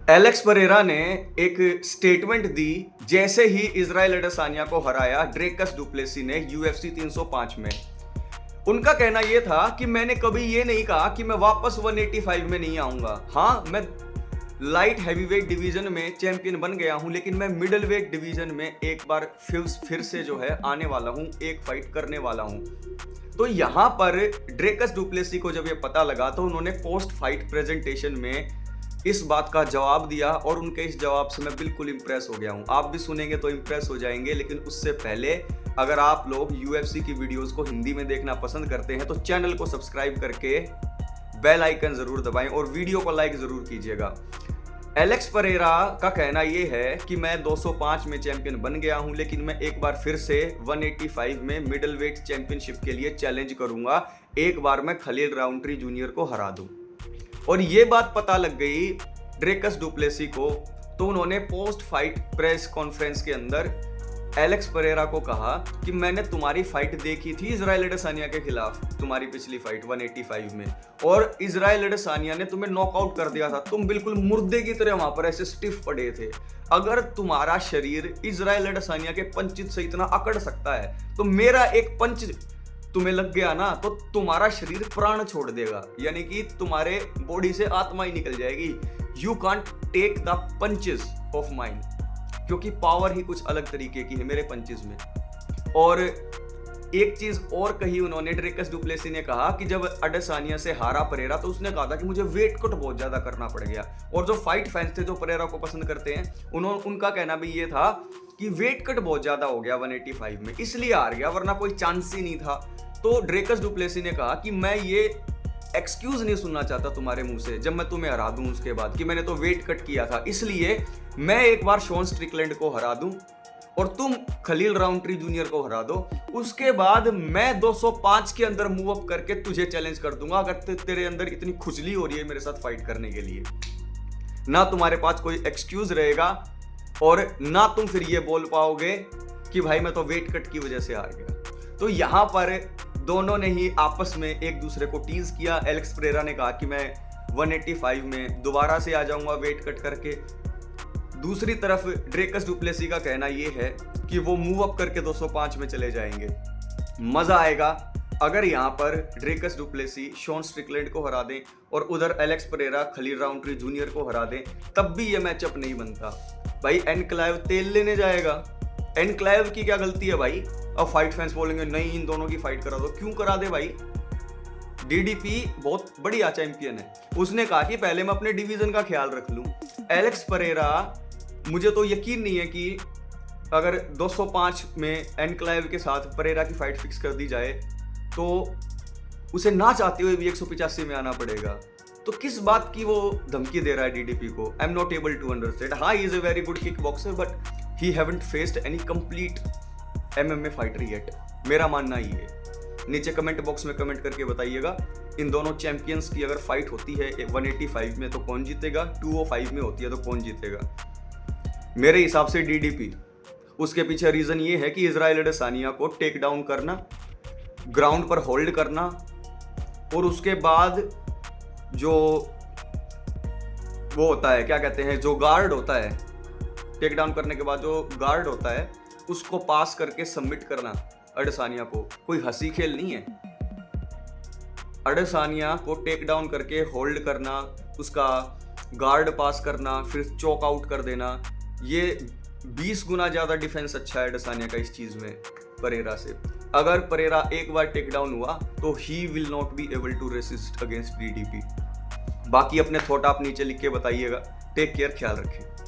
Alex Pereira ने एक statement दी जैसे ही इजराइल एडेसानिया को हराया ड्रेकस डुप्लेसी ने UFC 305 में। उनका कहना यह था कि मैंने कभी ये नहीं कहा कि मैं वापस 185 में नहीं आऊंगा। हाँ, मैं लाइट हैवीवेट डिवीजन में चैंपियन बन गया हूं, लेकिन मैं मिडल वेट डिवीजन में एक बार फिर से जो है आने वाला हूं, एक फाइट करने वाला हूं। तो यहां पर ड्रेकस डुप्लेसी को जब ये पता लगा तो उन्होंने पोस्ट फाइट प्रेजेंटेशन में इस बात का जवाब दिया और उनके इस जवाब से मैं बिल्कुल इंप्रेस हो गया हूं। आप भी सुनेंगे तो इंप्रेस हो जाएंगे, लेकिन उससे पहले अगर आप लोग UFC की वीडियोस को हिंदी में देखना पसंद करते हैं तो चैनल को सब्सक्राइब करके बेल आइकन जरूर दबाएं और वीडियो को लाइक जरूर कीजिएगा। एलेक्स परेरा का कहना यह है कि मैं 205 में चैंपियन बन गया हूं, लेकिन मैं एक बार फिर से 185 में मिडल वेट चैंपियनशिप के लिए चैलेंज करूंगा। एक बार मैं खलील राउंट्री जूनियर को हरा दूं। और ये बात पता लग गई ड्रेकस डुप्लेसी को, तो उन्होंने पोस्ट फाइट प्रेस कॉन्फ्रेंस के अंदर एलेक्स परेरा को कहा कि मैंने तुम्हारी फाइट देखी थी इजराइल एडेसानिया के खिलाफ, तुम्हारी पिछली फाइट 185 में, और इजराइल एडेसानिया ने तुम्हें नॉकआउट कर दिया था। तुम बिल्कुल मुर्दे की तरह वहां पर ऐसे स्टिफ पड़े थे। अगर तुम्हारा शरीर इजराइल एडेसानिया के पंचित से इतना अकड़ सकता है तो मेरा एक पंच तुम्हें लग गया ना तो तुम्हारा शरीर प्राण छोड़ देगा, यानी कि तुम्हारे बॉडी से आत्मा ही निकल जाएगी। You can't take the punches of mind, क्योंकि पावर ही कुछ अलग तरीके की है मेरे पंचेस में। और एक चीज और कही उन्होंने, ड्रेकस डुप्लेसी ने कहा कि जब एडेसानिया से हारा परेरा तो उसने कहा था कि मुझे वेट कट बहुत ज्यादा करना पड़ गया। और जो फाइट फैंस थे जो परेरा को पसंद करते हैं, उनका कहना भी ये था कि वेट कट बहुत ज्यादा हो गया 185 में, इसलिए हार गया, वरना कोई चांस ही नहीं था। तो ड्रेकस डुप्लेसी ने कहा कि मैं ये एक्सक्यूज नहीं सुनना चाहता तुम्हारे मुंह से जब मैं तुम्हें हरा दूं उसके बाद कि मैंने तो वेट कट किया था, इसलिए मैं एक बार शॉन स्ट्रिकलैंड को हरा दूं और तुम खलील राउंट्री जूनियर को हरा दो। उसके बाद मैं 205 के अंदर मूव अप करके तुझे चैलेंज कर दूंगा, अगर तेरे अंदर इतनी खुजली हो रही है मेरे साथ फाइट करने के लिए। ना तुम्हारे पास कोई एक्सक्यूज रहेगा और ना तुम फिर ये बोल पाओगे कि भाई मैं तो वेट कट की वजह से हार गया। तो यहां पर दोनों ने ही आपस में एक दूसरे को टीज किया। एलेक्स परेरा ने कहा कि मैं 185 में दोबारा से आ जाऊंगा वेट कट करके। दूसरी तरफ ड्रेकस डुप्लेसी का कहना यह है कि वो मूव अप करके 205 में चले जाएंगे। मजा आएगा अगर यहाँ पर ड्रेकस डुप्लेसी शॉन स्ट्रिकलैंड को हरा दें और उधर एलेक्स परेरा खलील राउंट्री जूनियर को हरा दें, तब भी ये मैचअप नहीं बनता। भाई एनक्लाइव तेल लेने जाएगा, एनक्लाइव की क्या गलती है भाई? अब फाइट फैंस बोलेंगे नहीं इन दोनों की फाइट करा दो, क्यों करा दे भाई? डीडीपी बहुत बढ़िया चैंपियन है, उसने कहा कि पहले मैं अपने डिवीजन का ख्याल रख लूं। एलेक्स परेरा, मुझे तो यकीन नहीं है कि अगर 205 में एनक्लाइव के साथ परेरा की फाइट फिक्स कर दी जाए तो उसे ना चाहते हुए भी 185 में आना पड़ेगा। तो किस बात की वो धमकी दे रहा है डीडीपी को? I am not able to understand. हाँ, he is a very good kick boxer but he haven't faced any complete MMA fighter yet. मेरा मानना ही है। नीचे कमेंट बॉक्स में कमेंट करके बताइएगा इन दोनों चैंपियंस की अगर फाइट होती है 185 में तो कौन जीतेगा, 205 में होती है तो कौन जीतेगा? मेरे हिसाब से डीडीपी। उसके पीछे रीजन ये है कि इजराइल एडेसानिया को टेक डाउन करना, ग्राउंड पर होल्ड करना, और उसके बाद जो वो होता है, क्या कहते हैं, जो गार्ड होता है, टेक डाउन करने के बाद जो गार्ड होता है उसको पास करके सबमिट करना एडेसानिया को। कोई हंसी खेल नहीं है। एडेसानिया को टेक डाउन करके होल्ड करना, उसका गार्ड पास करना, फिर चोक आउट कर देना, ये 20 गुना ज्यादा डिफेंस अच्छा है एडेसानिया का इस चीज में परेरा से। अगर परेरा एक बार टेक डाउन हुआ तो he will not be able to resist against DDP. बाकी अपने थॉट आप नीचे लिख के बताइएगा। टेक केयर, ख्याल रखें।